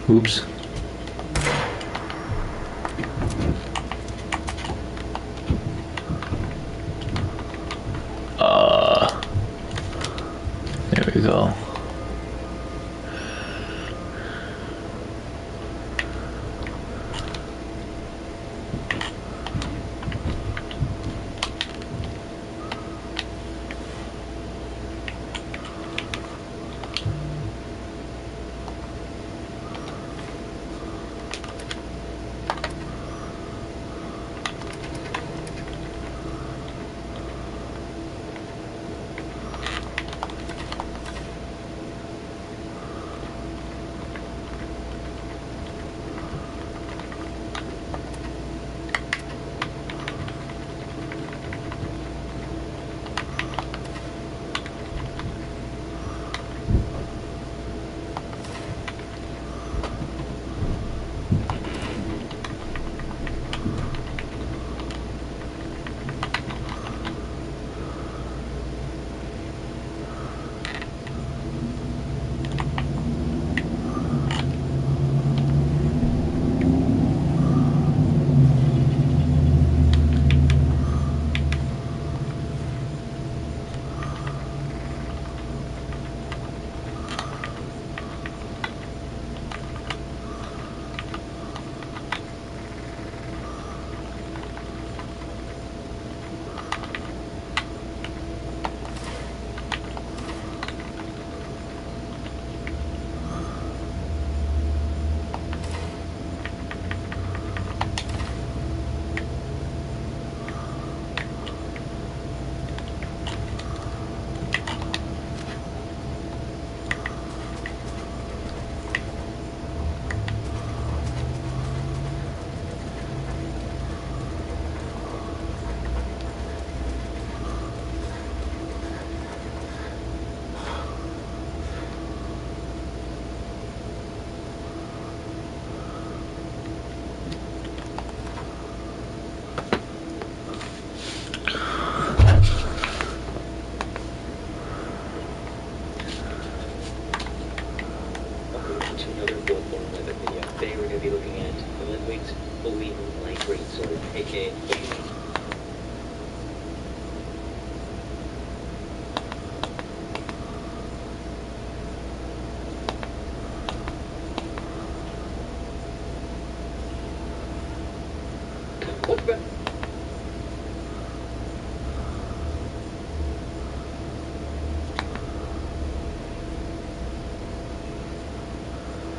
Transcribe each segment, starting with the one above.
Oops. There we go.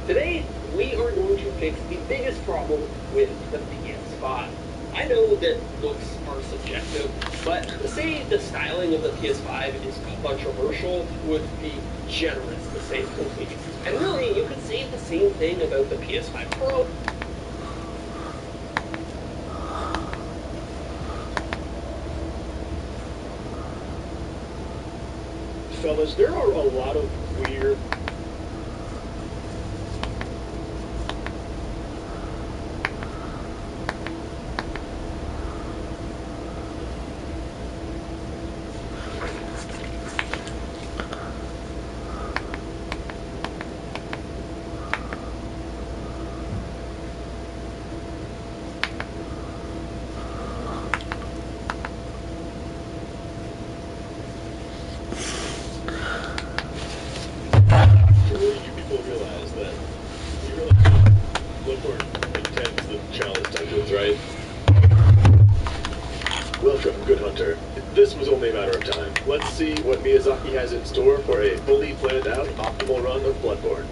Today, we are going to fix the biggest problem with the PS5. I know that looks are subjective, but to say the styling of the PS5 is controversial would be generous to say the least. And really, you could say the same thing about the PS5 Pro. Fellas, there are a lot of weird has in store for a fully planned out, optimal run of Bloodborne.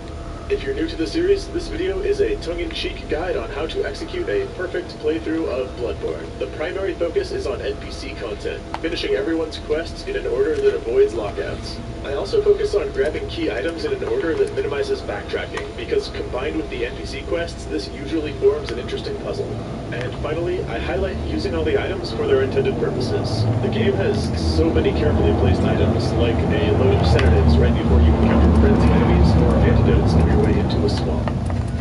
If you're new to the series, this video is a tongue-in-cheek guide on how to execute a perfect playthrough of Bloodborne. The primary focus is on NPC content, finishing everyone's quests in an order that avoids lockouts. I also focus on grabbing key items in an order that minimizes backtracking, because combined with the NPC quests, this usually forms an interesting puzzle. And finally, I highlight using all the items for their intended purposes. The game has so many carefully placed items, like a load of sedatives right before you encounter frenzied enemies or antidotes on your way into a swamp.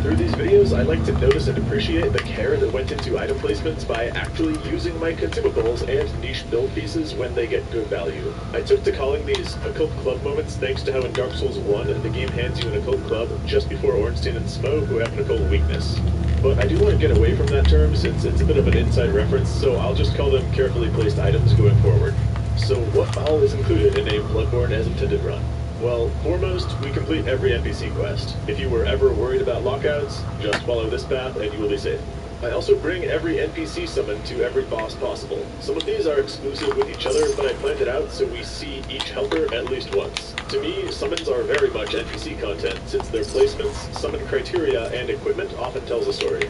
Through these videos, I like to notice and appreciate the care that went into item placements by actually using my consumables and niche build pieces when they get good value. I took to calling these occult club moments thanks to how in Dark Souls 1, the game hands you an occult club just before Ornstein and Smo, who have an occult weakness. But I do want to get away from that term since it's a bit of an inside reference, so I'll just call them carefully placed items going forward. So what all is included in a Bloodborne as intended run? Well, foremost, we complete every NPC quest. If you were ever worried about lockouts, just follow this path and you will be safe. I also bring every NPC summon to every boss possible. Some of these are exclusive with each other, but I planned it out so we see each helper at least once. To me, summons are very much NPC content, since their placements, summon criteria, and equipment often tells a story.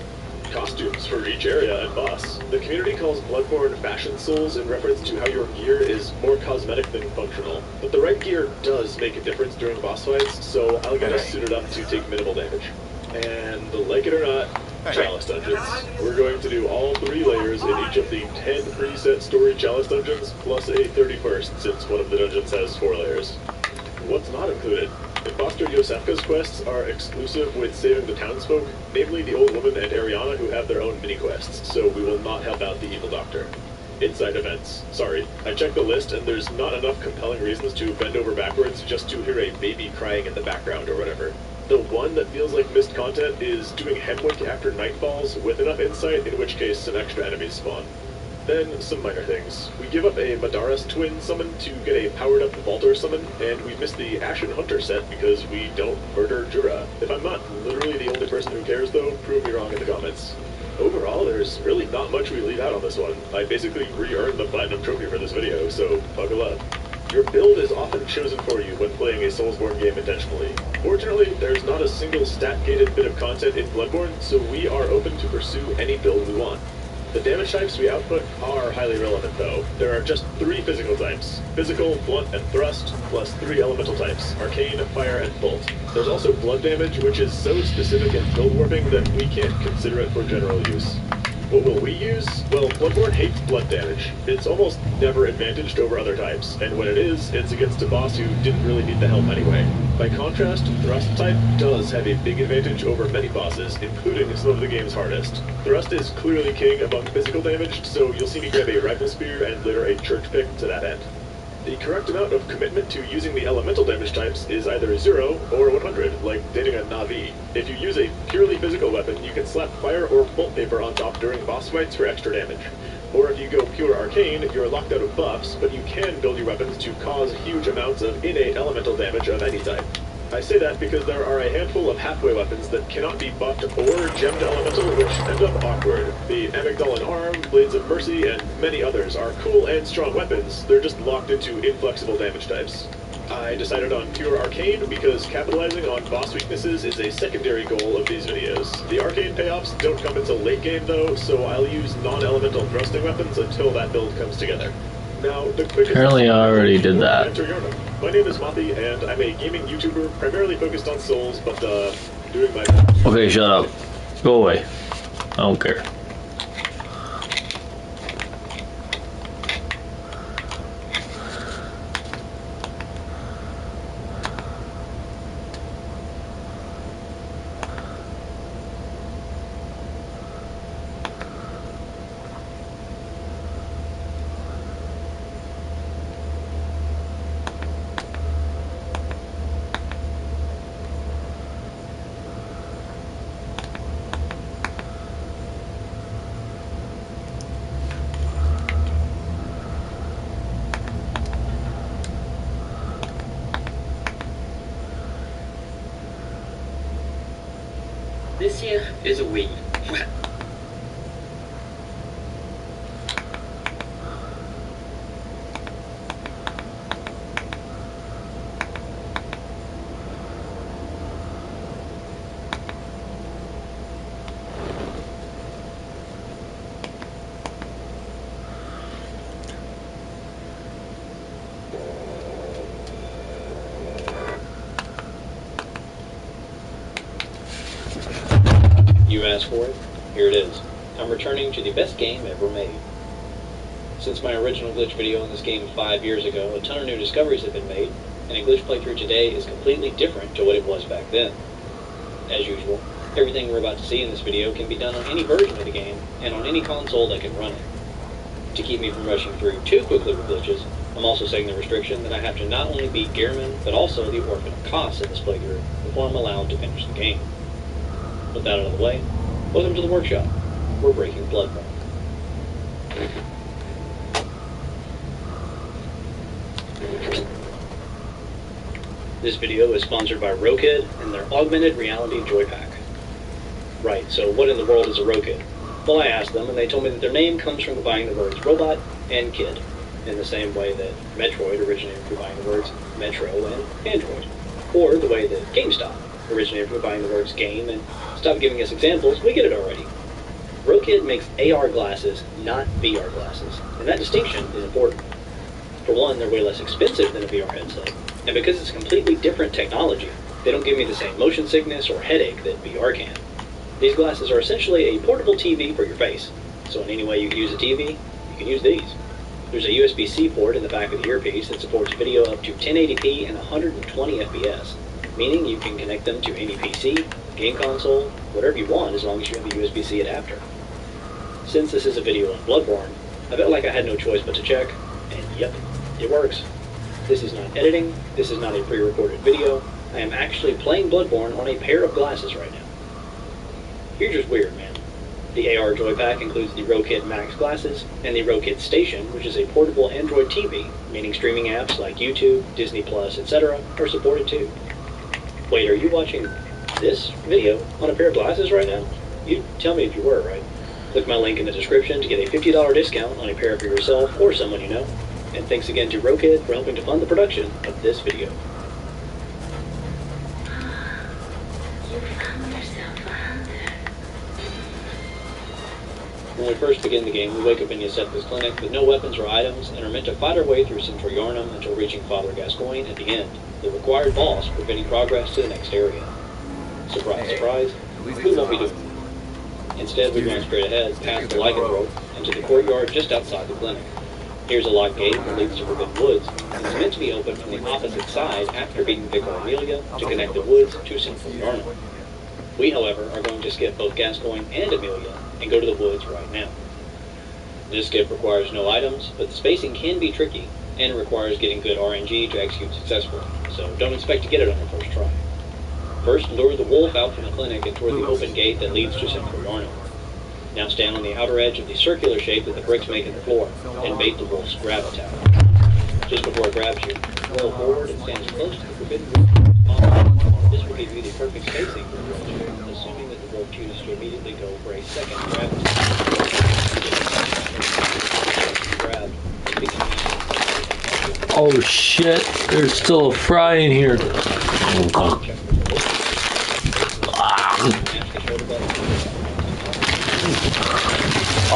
Costumes for each area and boss. The community calls Bloodborne Fashion Souls in reference to how your gear is more cosmetic than functional. But the right gear does make a difference during boss fights, so I'll get us suited up to take minimal damage. And like it or not, Chalice Dungeons. We're going to do all 3 layers in each of the 10 preset story Chalice Dungeons, plus a 31st, since one of the dungeons has 4 layers. What's not included? Imposter Yosefka's quests are exclusive with saving the townsfolk, namely the old woman and Ariana, who have their own mini-quests, so we will not help out the evil doctor. Inside events. Sorry, I checked the list and there's not enough compelling reasons to bend over backwards just to hear a baby crying in the background or whatever. The one that feels like missed content is doing Hemwick after night falls with enough insight, in which case some extra enemies spawn. Then, some minor things. We give up a Madaras twin summon to get a powered-up Vaulter summon, and we miss the Ashen Hunter set because we don't murder Jura. If I'm not literally the only person who cares, though, prove me wrong in the comments. Overall, there's really not much we leave out on this one. I basically re-earned the Platinum Trophy for this video, so buckle up. Your build is often chosen for you when playing a Soulsborne game intentionally. Fortunately, there's not a single stat-gated bit of content in Bloodborne, so we are open to pursue any build we want. The damage types we output are highly relevant, though. There are just 3 physical types: physical, blunt, and thrust, plus 3 elemental types: arcane, fire, and bolt. There's also blood damage, which is so specific and build warping that we can't consider it for general use. What will we use? Well, Bloodborne hates blood damage. It's almost never advantaged over other types, and when it is, it's against a boss who didn't really need the help anyway. By contrast, Thrust type does have a big advantage over many bosses, including some of the game's hardest. Thrust is clearly king among physical damage, so you'll see me grab a rifle spear and later a church pick to that end. The correct amount of commitment to using the elemental damage types is either 0 or 100, like dating a Na'vi. If you use a purely physical weapon, you can slap fire or bolt paper on top during boss fights for extra damage. Or if you go pure arcane, you're locked out of buffs, but you can build your weapons to cause huge amounts of innate elemental damage of any type. I say that because there are a handful of halfway weapons that cannot be buffed or gemmed elemental, which end up awkward. The Amygdalin Arm, Blades of Mercy, and many others are cool and strong weapons, they're just locked into inflexible damage types. I decided on pure arcane because capitalizing on boss weaknesses is a secondary goal of these videos. The arcane payoffs don't come until late game though, so I'll use non-elemental thrusting weapons until that build comes together. Now, the quickest... Apparently I already did that. My name is Mothi, and I'm a gaming YouTuber primarily focused on Souls, but doing my... Okay, shut up. Go away. I don't care. This here is a Wii. You asked for it, here it is. I'm returning to the best game ever made. Since my original glitch video in this game 5 years ago, a ton of new discoveries have been made, and a glitch playthrough today is completely different to what it was back then. As usual, Everything we're about to see in this video can be done on any version of the game and on any console that can run it. To keep me from rushing through too quickly with glitches, I'm also setting the restriction that I have to not only beat Gearman, but also the Orphan of Kos in this playthrough before I'm allowed to finish the game. With that out of the way, welcome to the workshop. We're breaking Bloodborne. This video is sponsored by Rokid and their Augmented Reality Joypack. Right, so what in the world is a Rokid? Well, I asked them, and they told me that their name comes from combining the words robot and kid, in the same way that Metroid originated from combining the words Metro and Android, or the way that GameStop originated from combining the words game and stop giving us examples, we get it already. Rokid makes AR glasses, not VR glasses, and that distinction is important. For one, they're way less expensive than a VR headset, and because it's completely different technology, they don't give me the same motion sickness or headache that VR can. These glasses are essentially a portable TV for your face, so in any way you can use a TV, you can use these. There's a USB-C port in the back of the earpiece that supports video up to 1080p and 120 FPS, meaning you can connect them to any PC, game console, whatever you want as long as you have a USB-C adapter. Since this is a video on Bloodborne, I felt like I had no choice but to check, and yep, it works. This is not editing, this is not a pre-recorded video, I am actually playing Bloodborne on a pair of glasses right now. You're just weird, man. The AR Joypack includes the Rokid Max glasses and the Rokid Station, which is a portable Android TV, meaning streaming apps like YouTube, Disney+, etc. are supported too. Wait, are you watching this video on a pair of glasses right now? You'd tell me if you were, right? Click my link in the description to get a $50 discount on a pair for yourself or someone you know. And thanks again to Rokid for helping to fund the production of this video. When we first begin the game, we wake up in Yosefka's clinic with no weapons or items and are meant to fight our way through Central Yharnam until reaching Father Gascoigne at the end, the required boss preventing progress to the next area. Surprise, surprise, we won't be doing that. Instead, we run straight ahead, past the lycanthrope, and to the courtyard just outside the clinic. Here's a locked gate that leads to Forbidden Woods, and it's meant to be opened from the opposite side after beating Vicar Amelia to connect the woods to Central Yharnam. We, however, are going to skip both Gascoigne and Amelia and go to the woods right now. This skip requires no items, but the spacing can be tricky, and it requires getting good RNG to execute successfully, so don't expect to get it on your first try. First, lure the wolf out from the clinic and toward the open gate that leads to Central Yharnam. Now stand on the outer edge of the circular shape that the bricks make in the floor, and bait the wolf's grab attack. Just before it grabs you, roll forward and stand as close to the forbidden wolf as possible. This will give you the perfect spacing for the wolf, assuming that the wolf chooses to immediately go for a second grab attack. Oh shit, there's still a fry in here.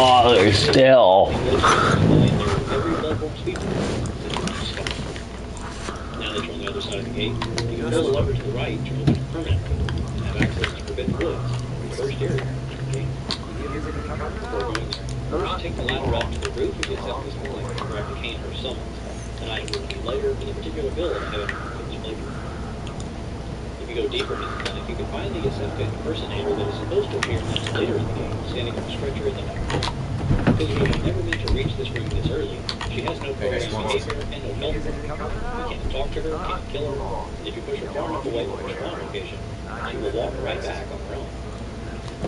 Oh, there's still. Now that you're on the other side of the gate, you can pull the lever to the right to open it permanently and have access to Forbidden Woods, the first area. Before going there, first take the ladder up to the roof of the Atticus Daikon to grab the cane or summons, an item we'll need later for the particular build I haven't put this flavor. If you go deeper into the clinic, you can find the Yosefka impersonator that is supposed to appear much later in the game, standing on a stretcher in the back. Because we have never meant to reach this room this early, she has no programmed behavior and no health. You can't talk to her, can't kill her, and if you push her far enough away from her spawn location, she will walk right back on her own.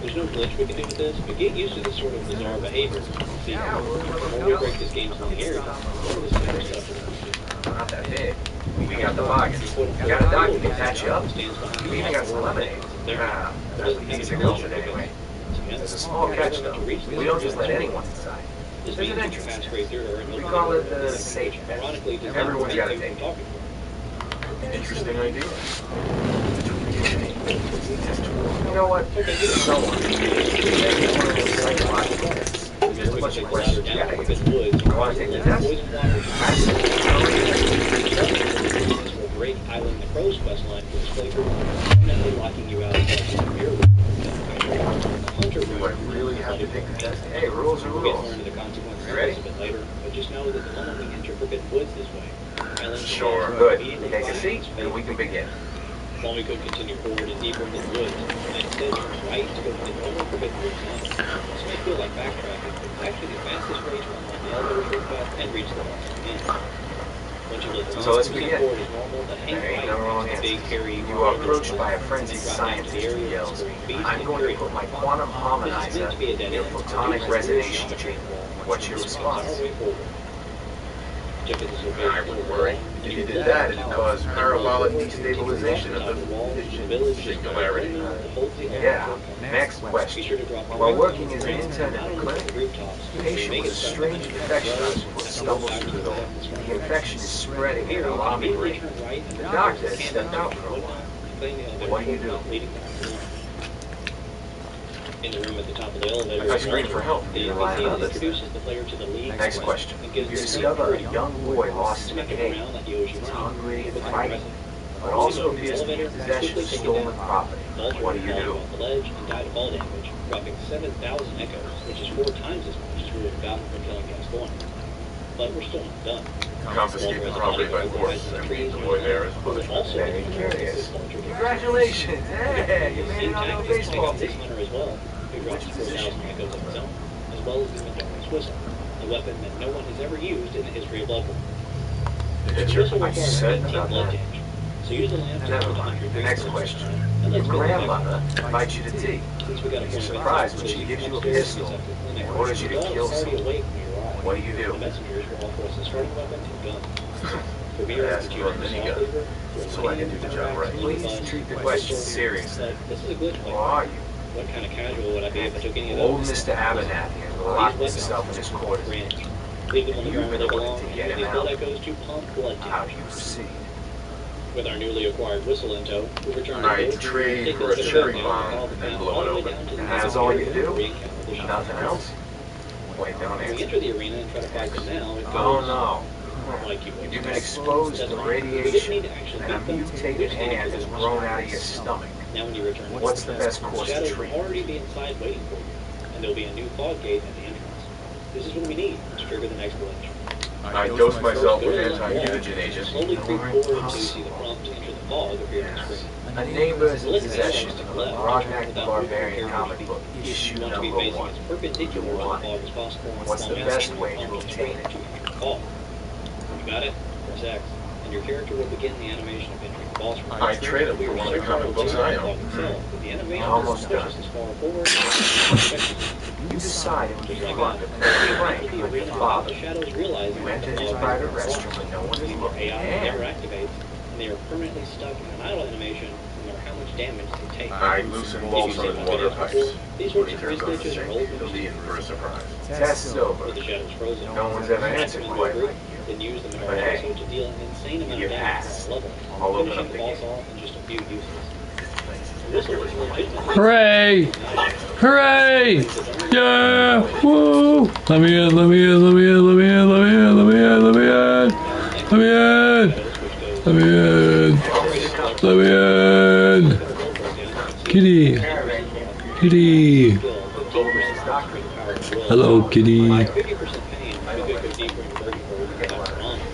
There's no glitch we can do with this, but get used to this sort of bizarre behavior. See, when we break this game's linearity, one of the simple stuff is not that big. We got the box. We got a doc to patch you up. We even got some lemonade. There's an easy build anyway. There's a small catch though. We don't just let anyone inside. There's an entrance. We call it the safe bet. Everyone's got a take. Interesting idea. You know what? Someone. Psychological tests. Just a bunch of questions you gotta answer. You want to take the test? Great Island the Crow's quest line for this playthrough, permanently locking you out of the mirror hunter Do I really have to take the test? Hey, rules are We'll get rules. more into the consequences of this a bit later, but just know that the moment we enter Forbidden Woods this way, Island Sure, good. Take a seat, and we can begin. While we could continue forward and deeper into the woods, I instead turned right to go to the normal forbidden route tunnel. This may feel like backtracking, but it's actually the fastest way to unlock the elevator shortcut and reach the boss again. Once you look So let's begin. forward as normal, but hang There ain't right no wrong next to the answer. big, hairy, You are approached by a frenzied scientist who yells, "I'm going to put my quantum harmonizer in your photonic resonation chamber." What's your response? I wouldn't worry. If you did that, it'd cause parabolic destabilization of the singularity. Yeah. Next question. While working as an intern in the clinic, a patient with a strange infection stumbles through the door. The infection is spreading at an alarming rate. The doctor has stepped out for a while. What do you do? In the room at the top of the elevator, I scream for help. the Rely on NPC others. introduces the player to the league. Next question. You discover a young boy lost in a cave. He's hungry and fighting, but also appears to be in possession of stolen property. What do you do? Off the ledge and died of fall damage, dropping 7,000 echoes, which is 4 times as much as we would have gotten from killing Gascoigne. But we're still not done. Confiscate the property by force and meet the boy there as punishment. Also, Very curious. Congratulations! Hey, you made it on the baseball this team. hunter as well, who drops 4,000 echoes of his own, as well as the Midori's whistle, a weapon that no one has ever used in the history of Bloodborne. It's The your whistle I'm requires certain 18 about blood that. damage, so use the lamp to Never put the mind. hunter The next question. And Your let's go to the next grandmother one. invites you to tea. Since we got a You're point of surprised when interest, she gives you a upstairs pistol is up to the clinic. and orders you to The dog kill is already someone. awake when you arrive. What do you do? The messengers will offer us a starting weapon and gun. For me, Ask it's for a minigun, so I can do the job right. Please treat the question seriously. This is a glitch. Who are you? What kind of casual would I be if I took any of Old those? Mr. Abernathy has locked himself in his quarters. Leave them on the ground where they You've been belong, ordered to and get use him these out. blood echoes to pump blood How do damage. you proceed? With our newly acquired whistle in tow, we return to I the boat, trade take for the a ship cherry down, bomb follow the and path blow all it the way open. down to the And next that's all you area do? where we encounter the shadow. Nothing else? Wait, don't When we answer. enter the arena and try to fight them now, it goes Oh no. like you would. You've been exposed to radiation, and a mutated hand has grown out of your stomach. Now when you return, What's the best course of shadows will treatment? already be inside waiting for you, and there'll be a new fog gate at the entrance. This is what we need to trigger the next glitch. I dose myself with anti-mutagen agent. Slowly creep forward until you see the prompt to enter the fog appear on the screen. A neighbor is in possession of a Rognak the Barbarian comic book, issue You want to be number facing 1. as perpendicular to the One. fog as possible. and What's the while best mounting way the to prompt obtain it? to enter the fog. When you got it, press X, and your character will begin the animation of entering the boss room. I trade it for one of the comic books I own. The animation Almost is done. as far forward as expected. You decide in Just like front that. of Frank The with your arena, father. the shadows realize You that enter the his fog private is a restroom when no one is Your looking, AI never and activates, and they are permanently stuck in an idle animation no matter how much damage they take. I loosen bolts on his water pipes. These When sorts he of turns on the glitches are sink, old he'll be in for a surprise. test is over. with the shadows frozen. No one's ever answered quite like you. Then use them in But our hey, also to deal an insane amount you of damage passed. at our level, I'll open finishing up the the boss gate. off in just a few uses. The whistle is legitimately Hooray! Hooray! Yeah! Woo! Let me in, let me in, let me in, let me in, let me in, let me in, let me in, let me in, let me in, let me in. Kitty, kitty. Hello, kitty.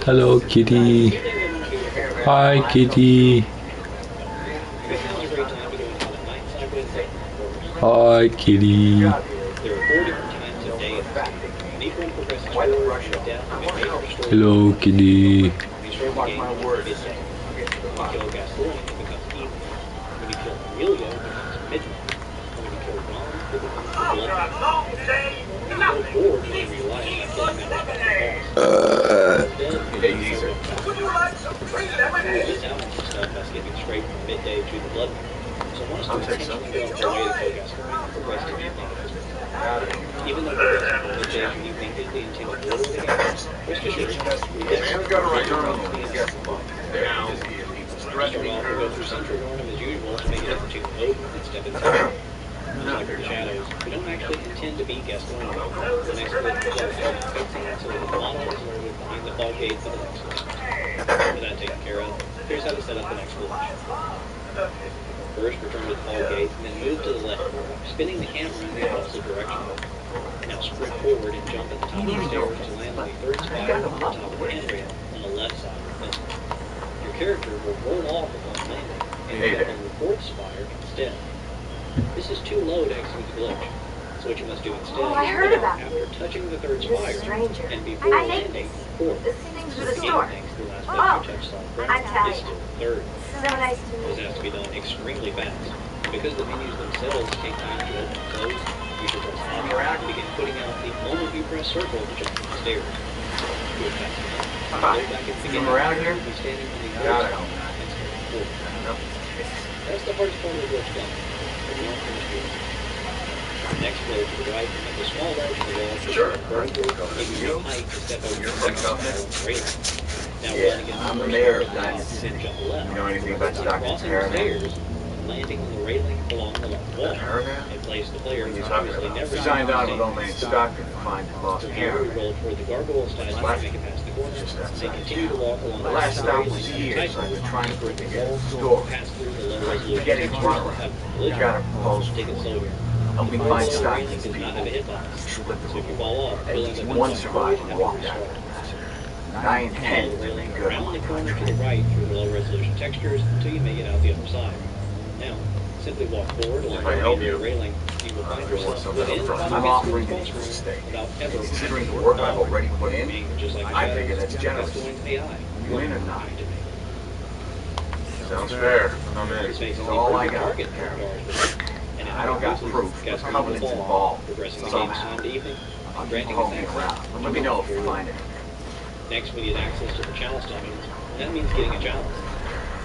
Hello, kitty. Hi, kitty. Hi, kitty. Hello, kitty. Mark my words. Hey, geezer. I'll take some. Even though the Jason you think is the intended order of the game, rest assured, Man's got a right to run. Now, start off and go through Central Northern as usual to make it up to open and step inside. Like the shadows, we don't actually intend to be Gascoigne. The next bit is cutscene, so the model is loaded behind the fog gate for the next one. With that taken care of, here's how to set up the next glitch. First, return to the fog gate, and then move to the left, spinning the camera in the opposite direction. Now sprint forward and jump at the top of the stairs to land on the third spot on the top of the handrail on the left side of the fence. Your character will roll off upon landing, and end up on the fourth spire instead. This is too low to execute the glitch. So what you must do instead is after touching the third spire and before landing fourth. This thing's for the Again, store. thanks to the last time you touch solid ground, Italian. is still third. So nice to meet This you. has to be done extremely fast. Because the menus themselves take time to open and close, you should press Alt to begin putting out the moment you press circle to jump up the stairs. Do it fast enough. Go back and begin around here? be standing on the Got it. outside and start forward. That's the hardest part of the glitch done. But you won't finish doing it. Next, go to the right and make a small ledge in the wall. Sure. Vertical, making a height to step over the second spiral on the railing. Now Yeah, run against I'm the the mayor of first United spiral, City. then jump left. You know anything about Stockton's Crossing the caravan? stairs, landing on the railing along the left wall. Caravan? A place the player What are you has talking obviously about? never Signed on with seen old man Stockton to find the lost From here, we caravan. roll toward the gargoyle statue to make it past the corner, then continue to walk along The the last stop was railing years. tight I've been trying to put together a wall, store. pass through the low resolution Getting textures front that have You collision. got a proposal. Take it slow here. Help me The find low railing Stockton's does not have a people. hitbox, Split so the if you fall off, At you'll least end up one in survivor and walked have out to of the restart. massacre. And I Follow intend the to railing make good around on the my corner to contract. the right through the low resolution textures until you make it out the other side. Now, simply walk forward along If the I help remainder of the you, railing. You will find yourself something within up front. the I'm offering you crossroom a stake. without ever Considering the work I've already put in, being just like I figure shadows, that's generous. pestilence AI. You in or not? Sounds fair. I'm in. It's all I got. I don't got proof, but Covenant's involved. Progressing the Somehow. game's time to evening, I'll just granting call us me access around. to Let me know if you the find it. Next, we need access to the chalice dungeons. That means getting a chalice.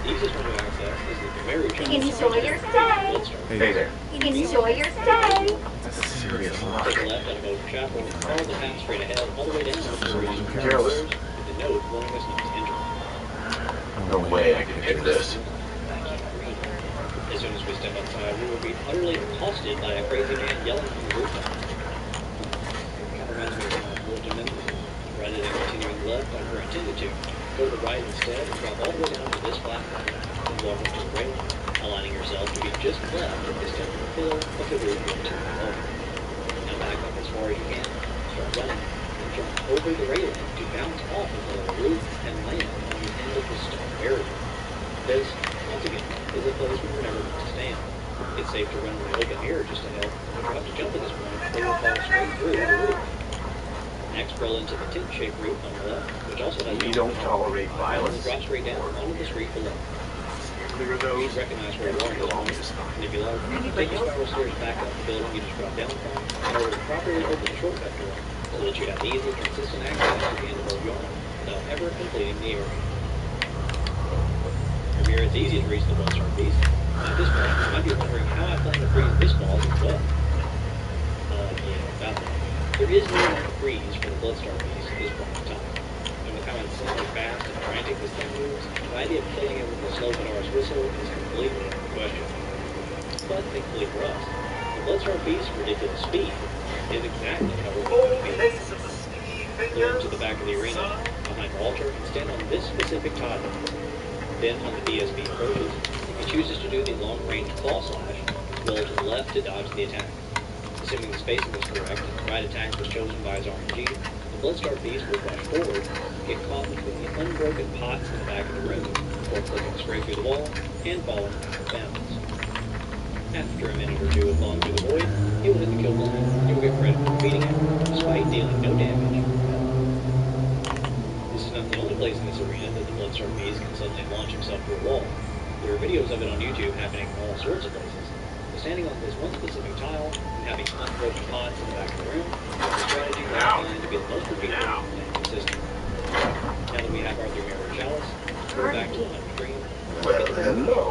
The easiest one to access is the Premier chalice. Enjoy your stay. Bloodstar. Hey there. Enjoy your stay. That's a serious Take lock. a left out of Oak Chapel, follow the path straight ahead, all the way down to the Skryim Careless. with the note warning us not to enter. No way I can hit this. As soon as we step outside, we will be utterly accosted by a crazy man yelling from the rooftop. Kind of reminds me of Religion Memphis. Rather than continuing left like we're intended to, go to the right instead and drop all the way down to this platform. Then walk up to the railing, aligning yourself to be just left of this temporary pillar of the roof you're too below. Now back up as far as you can, start running, and jump over the railing to bounce off of the roof and land on the end of the stone barrier. This, once again, is a place we were never meant to stand. It's safe to run in the open mirror just ahead, but you have to jump at this point or you'll fall straight through the roof. Next, roll into the tent-shaped roof on the left, which also has We no don't tolerate and violence. drop straight down onto the street below. Clear You those. should recognize where you are at this point, and if you like, take the spiral stairs back up the building you just dropped down from, in order to properly open the shortcut door, so that you have easy, consistent access to the end of where you are, without ever completing the area. From here, it's easy to reach the Bloodstar Beast. At this point, you might be wondering how I plan to freeze this boss as well. Yeah, about that. There is no way to freeze for the Bloodstar Beast at this point in time. And with how insanely fast and frantic this thing moves, the idea of killing it with a slow Panaris whistle is completely questionable. But thankfully for us, the Bloodstar Beast's ridiculous speed is exactly how we're going to beat it. Go to the back of the arena, behind the altar, and stand on this specific tile. Then, when the DSB approaches, if he chooses to do the long-range claw slash, roll to the left to dodge the attack. Assuming the spacing was correct and the right attack was chosen by his RNG, the Bloodstar Beast will rush forward, get caught between the unbroken pots in the back of the room, before clicking straight through the wall and falling out of bounds. After a minute or two of falling through the void, he will hit the kill button, and you will get credit for beating him, despite dealing no damage. This is not the only place in this arena that the Bloodstar Beast can suddenly launch himself through a wall. There are videos of it on YouTube happening in all sorts of places. But standing on this one specific tile and having unbroken pots in the back of the room is a strategy that I find to be the most repeatable and consistent. Now that we have our 3-mirror chalice, go back to the home screen. Well, hello.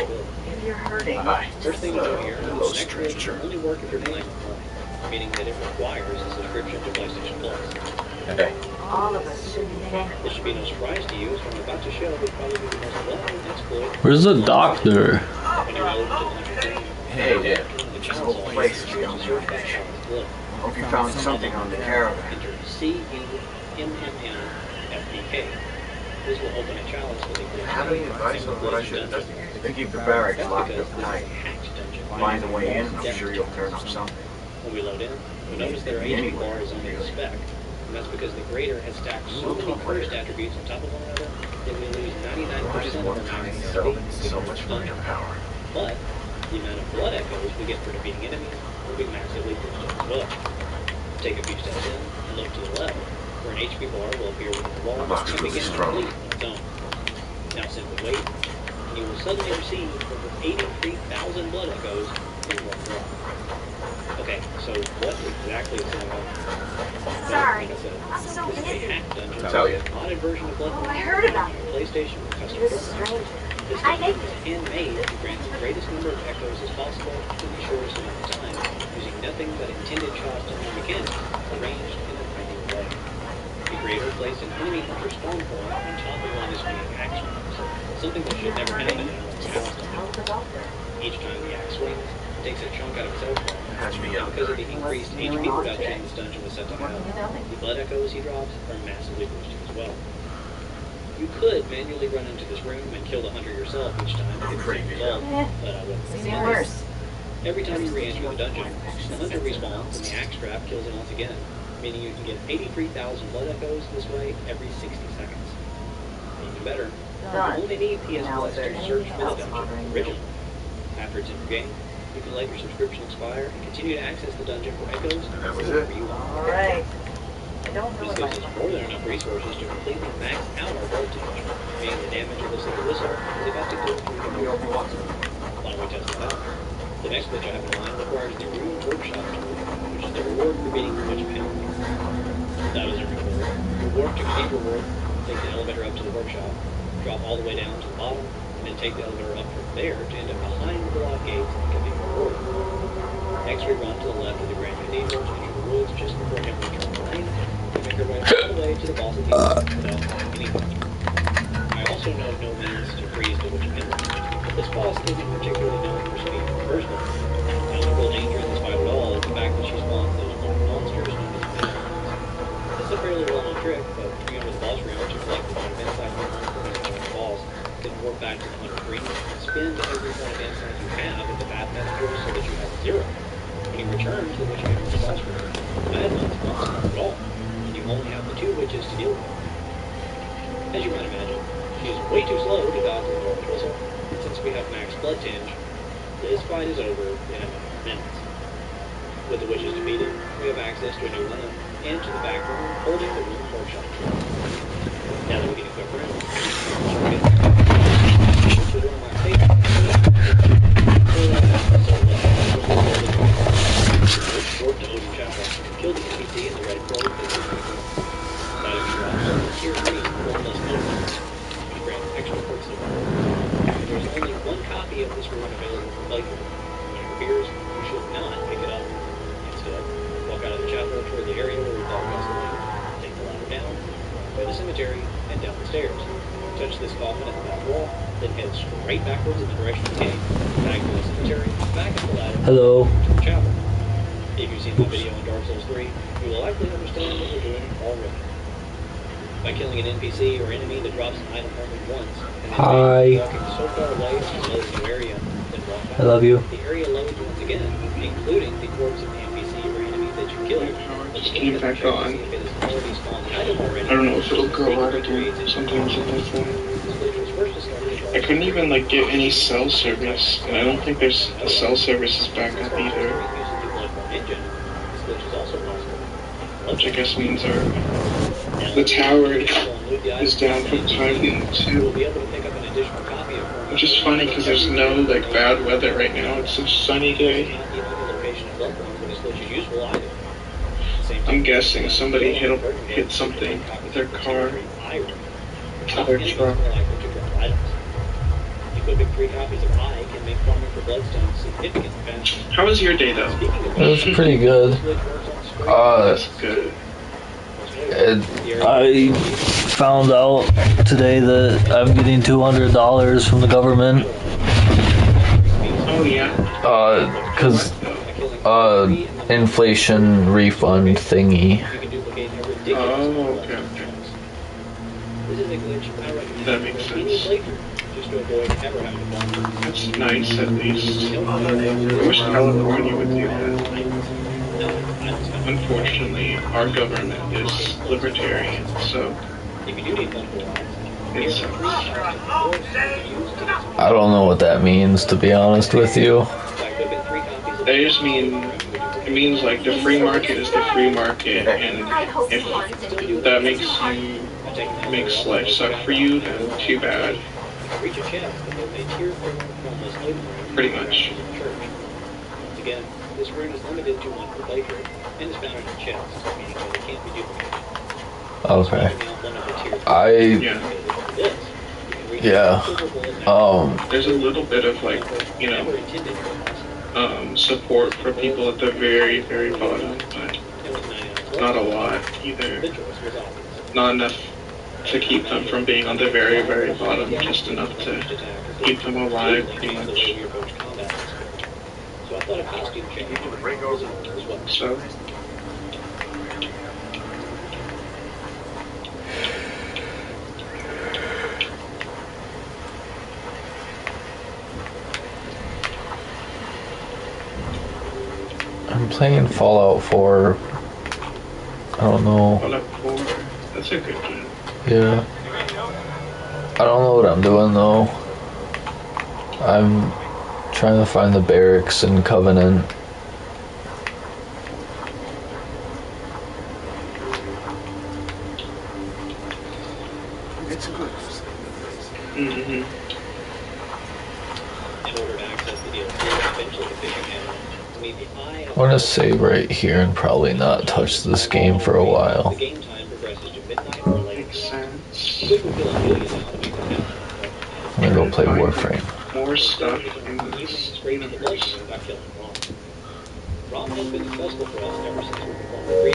If you're hurting. Hi. First thing to do here is Hello, the next bridge stranger. will only work if you're playing online, meaning that it requires a subscription to PlayStation Plus. Hey. All of us should be thankful. This should be no surprise to you, as what I'm about to show would probably be the most well-known exploit. Where's the doctor? When you load into the launcher screen, Hey there. the This channel whole select, place is choose going the search on. box on the glove. Hope you found something on the caravan. Enter CUMMFPK. This will open a chalice with a glitch. Have any advice on what I should dungeon. investigate? They keep the barracks That's locked because up this is a tight. hacked dungeon. Find a way in, and I'm sure you'll turn up something. When we load in, we notice their agent bar is only a spec. And that's because the grader has stacked so many cursed attributes on top of one another that we lose 99% of our max HP. So much firepower. But the amount of blood echoes we get for defeating enemies will be massively boosted as well. Take a few steps in and look to the left, where an HP bar will appear within the wall and begin to bleed on its own. Now simply wait, and you will suddenly receive over 83,000 blood echoes in one drop. Okay, so what exactly is going on? Sorry, Like I said, I'm so this is a busy. hack dungeon, Tell ya. a modded version of Bloodborne. Oh, I heard about it. PlayStation with custom He was a programming. stranger. This I dungeon hate is handmade to grant the greatest number of echoes as possible in the shortest amount of time, using nothing but intended shots and mechanics arranged in an ideal way. The creator placed an enemy hunter spawn point on top of one of his swinging axe swings, something that should never happen in a balanced dungeon. Each time the axe swings, it takes a chunk out of its health bar. Patch me up. Because of the increased HP production this dungeon was set to have, the blood echoes he drops are massively boosted as well. You could manually run into this room and kill the hunter yourself each time to get the same result, but I wouldn't. Seen worse. Every time you re-enter the dungeon, the hunter respawns and the axe trap kills him once again, meaning you can get 83,000 blood echoes this way every 60 seconds. Even better, you only need PS Plus to search for the dungeon originally. After it's in your game, you can let your subscription expire and continue to access the dungeon for echoes That was whenever it. you want. Alright. I don't know This what gives us more than enough resources to completely max out our voltage, meaning the damage of this little whistle is about to go through the roof. Why don't we test that out? The next glitch I have in mind requires the Ruined Workshop tool, which is the reward for beating too much penalty. That is every reward. Your warp to complete reward, take the elevator up to the workshop, drop all the way down to the bottom, and then take the elevator up from there to end up behind the block gates and get the reward. Next we run to the left of the Grand Cathedral to enter the woods just before entering the lane, and make our way all the way to the boss of the without any money. I also know no means to freeze the Witch of Endless, but this boss isn't particularly known for speed personally. The only real danger in this fight at all is the fact that she spawns those little monsters known as wastelands. It's a fairly well-known trick, but you enter the boss room to collect the point of insight from the boss, then warp back to the Hunter Green and spend every point of insight you have at the Bat Messenger so that you have 0. When you return to the Witch of Endless boss room, the Bad One's not smart at all, and you only have the 2 witches to deal with. As you might imagine, she is way too slow to dodge the Orange Whistle, and since we have max blood tinge, this fight is over in a matter of minutes. With the witches defeated, we have access to a new lamp and to the back room holding the Ruined Workshop. Now that we can equip her, warp to Odin Chapel, kill the NPC in the red cloak that is that extra tier 3 or plus bonus, which grants extra perks of honor. There's only one copy of this rune available for playthrough, and when it appears, you should not pick it up. Instead, walk out of the chapel toward the area where we thought was the lane, take the ladder down, go to the cemetery, and down the stairs. Touch this coffin at the back wall, then head straight backwards in the direction of the gate, back to the cemetery, back up the ladder, Hello. to the chapel. If you've seen my video on Dark Souls 3, you will likely understand what we're doing already. By killing an NPC or enemy that drops an item only once, and then walking so far away from the new area, then walk back, I love you. the area loads once again, including the corpse of the NPC or enemy that you killed. Just keep that going. If it is already spawned item already, I don't know if it'll go right again. Sometimes it does that. I couldn't even like get any cell service, and I don't think there's a cell services backup either. Which I guess means the tower is down for time being too. Which is funny because there's no like bad weather right now. It's a sunny day. I'm guessing somebody hit something with their car, with their truck. Equipping 3 copies of I can make farming for bloodstones significantly faster. How was your day though? It was pretty good. That's good. I found out today that I'm getting $200 from the government. Oh yeah. Cause inflation refund thingy. Oh, okay. That makes sense. That's nice at least. I wish California would do that. unfortunately, our government is libertarian, so If you do need multiple lives, it's I don't know what that means, to be honest with you. I just mean, it means like the free market is the free market, and if that makes life suck for you, then too bad. Pretty much. Again, this room is limited to one per playthrough, and is bound in chests, meaning that it can't be duplicated. Okay. Yeah. There's a little bit of like, you know, support for people at the very, very bottom, but not a lot either. Not enough to keep them from being on the very, very bottom, just enough to keep them alive, pretty much. So. I'm playing Fallout 4. I don't know. Fallout 4, that's a good game. Yeah. I don't know what I'm doing though. I'm trying to find the barracks in Covenant. Mm-hmm. I want to save right here and probably not touch this game for a while. Makes sense. I'm gonna go play Warframe. More stuff in this universe. Rom has been successful for us ever since we performed